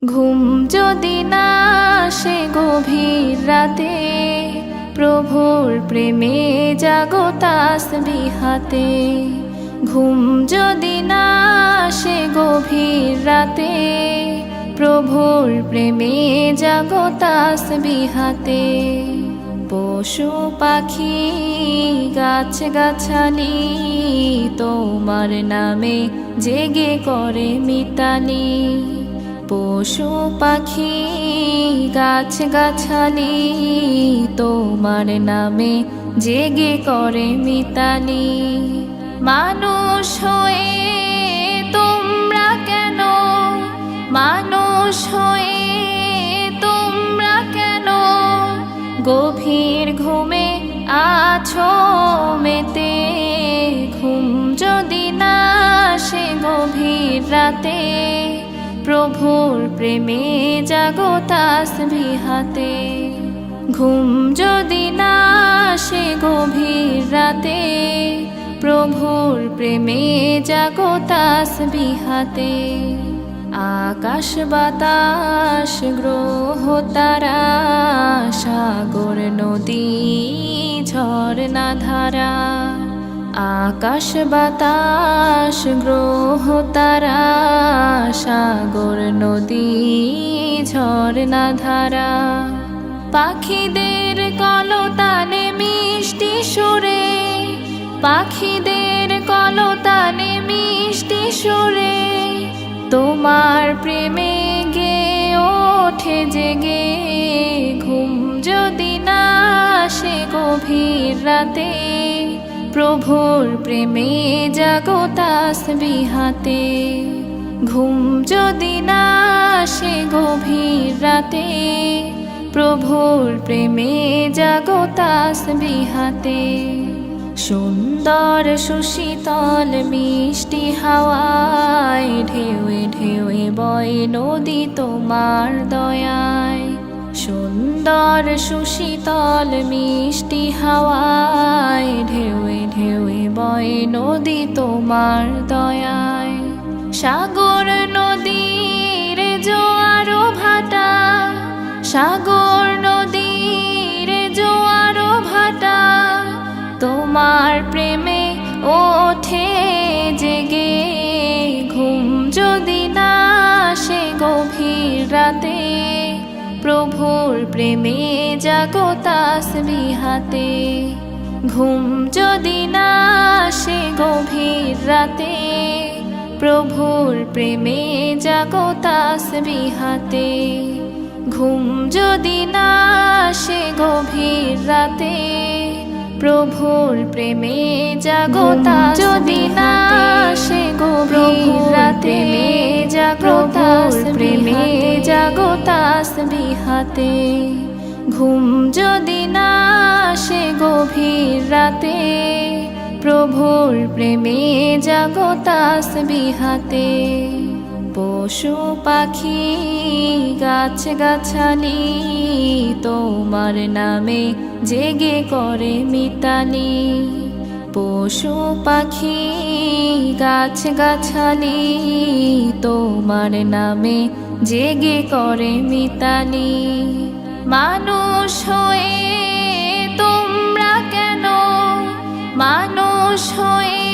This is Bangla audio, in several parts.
ঘুম যদি না আসে গভীর রাতে, প্রভুর প্রেমে জাগো তাসবিহাতে। ঘুম যদি না আসে গভীর রাতে, প্রভুর প্রেমে জাগো তাসবিহাতে। পশু পাখি গাছ গাছালি তোমার নামে জেগে করে মিতালি। পশু পাখি গাছ গাছালি তোমার নামে জেগে করে মিতালি। মানুষ হয়ে তোমরা কেন, মানুষ হয়ে তোমরা কেন গভীর ঘুমে আছো মেতে। ঘুম যদি না আসে গভীর রাতে, প্রভুর প্রেমে জাগো তাসবিহাতে। ঘুম যদি না আসে গভীর রাতে, প্রভুর প্রেমে জাগো তাসবিহাতে। আকাশ বাতাস গ্রহ তারা, সাগর নদী ঝরনা ধারা। আকাশ বাতাস গ্রহ তারা, সাগর নদী ঝরনা ধারা। পাখিদের কলতানে মিষ্টি সুরে, পাখিদের কলতানে মিষ্টি সুরে তোমার প্রেমে গে ওঠে জেগে। ঘুম যদি না আসে গভীর রাতে, প্রভুর প্রেমে জাগো তাসবিহাতে। ঘুম যদি না আসে গভীর রাতে, প্রভুর প্রেমে জাগো তাসবিহাতে। সুন্দর সুশীতল মিষ্টি হাওয়ায় ঢেউয়ে ঢেউয়ে বয় নদী তোমার দয়ায়। সুন্দর সুশীতল মিষ্টি হাওয়ায় ঢেউয়ে ঢেউয়ে বয় নদী তোমার দয়ায়। সাগর নদীর জোয়ার ভাটা, সাগর নদীর জোয়ার ভাটা তোমার প্রেমে ওঠে জেগে। ঘুম যদি না আসে গভীর রাতে, প্রভুর প্রেমে জাগো তাসবিহাতে। ঘুম যদি না আসে গভীর রাতে, প্রভুর প্রেমে জাগো তাসবিহাতে। ঘুম যদি না আসে গভীর রাতে, প্রভুর প্রেমে জাগো যদি না আসে গভীর রাতে, জাগো প্রেমে জাগো তাসবিহাতে। ঘুম যদি না আসে গভীর রাতে, প্রভুর প্রেমে জাগো তাসবিহাতে। পশু পাখি গাছ গাছালি তোমার নামে জেগে করে মিতালি। পশু পাখি গাছ গাছালি তোমার নামে জেগে করে মিতালি। মানুষ হয়ে তোমরা কেন, মানুষ হয়ে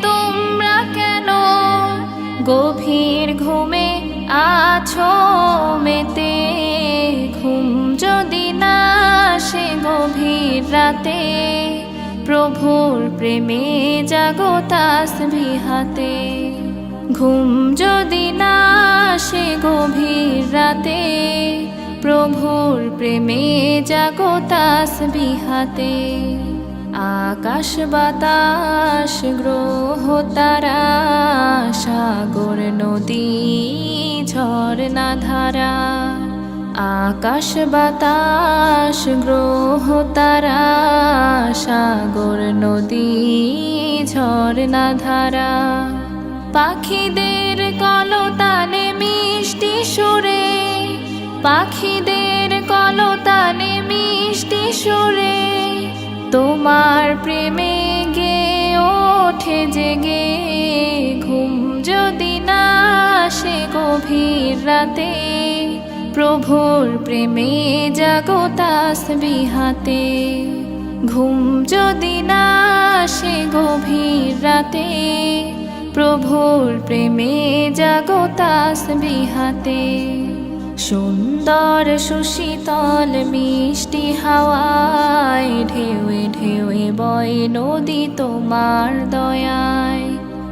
তোমরা কেন গভীর ঘুমে আছো মেতে। ঘুম যদি না আসে গভীর রাতে, প্রভুর প্রেমে জাগো তাসবিহাতে। ঘুম যদি না আসে গভীর রাতে, প্রভুর প্রেমে জাগো তাসবিহাতে। আকাশ বাতাস গ্রহ তারা, সাগর নদী ঝরনা ধারা। আকাশ বাতাস গ্রহ তারা, সাগর নদী ঝরনা ধারা। পাখিদের কলতানে মিষ্টি সুরে, পাখিদের কলতানে মিষ্টি সুরে তোমার প্রেমে গে ওঠে ওঠে জেগে, ঘুম যদি না আসে গভীর রাতে, প্রভুর প্রেমে জাগো তাসবিহাতে। ঘুম যদি না আসে গভীর রাতে, প্রভুর প্রেমে জাগো তাসবিহাতে। সুন্দর সুশীতল মিষ্টি হাওয়ায় ঢেউয়ে ঢেউয়ে বয় নদী তোমার দয়ায়।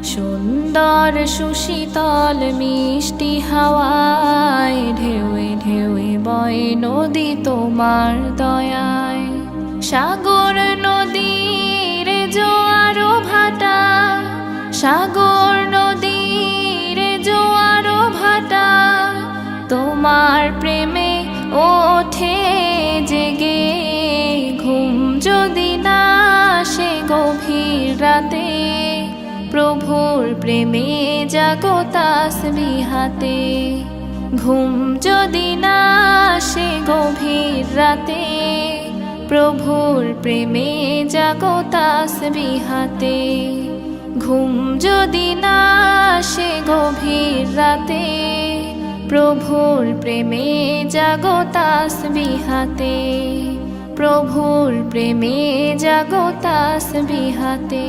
সুন্দর সুশীতল মিষ্টি হাওয়ায় ঢেউয়ে ঢেউয়ে বয় নদী তোমার দয়ায়। সাগর নদীর জোয়ার ভাটা, সাগর নদীর জোয়ার ভাটা, তোমার প্রেমে ওঠে জেগে। ঘুম যদি না আসে গভীর রাতে, প্রভুর প্রেমে জাগো তাসবিহাতে। ঘুম যদি না আসে গভীর রাতে, প্রভুর প্রেমে জাগো তাসবিহাতে। ঘুম যদি না আসে গভীর রাতে, প্রভুর প্রেমে জাগো তাসবিহাতে। প্রভুর প্রেমে জাগো তাসবিহাতে।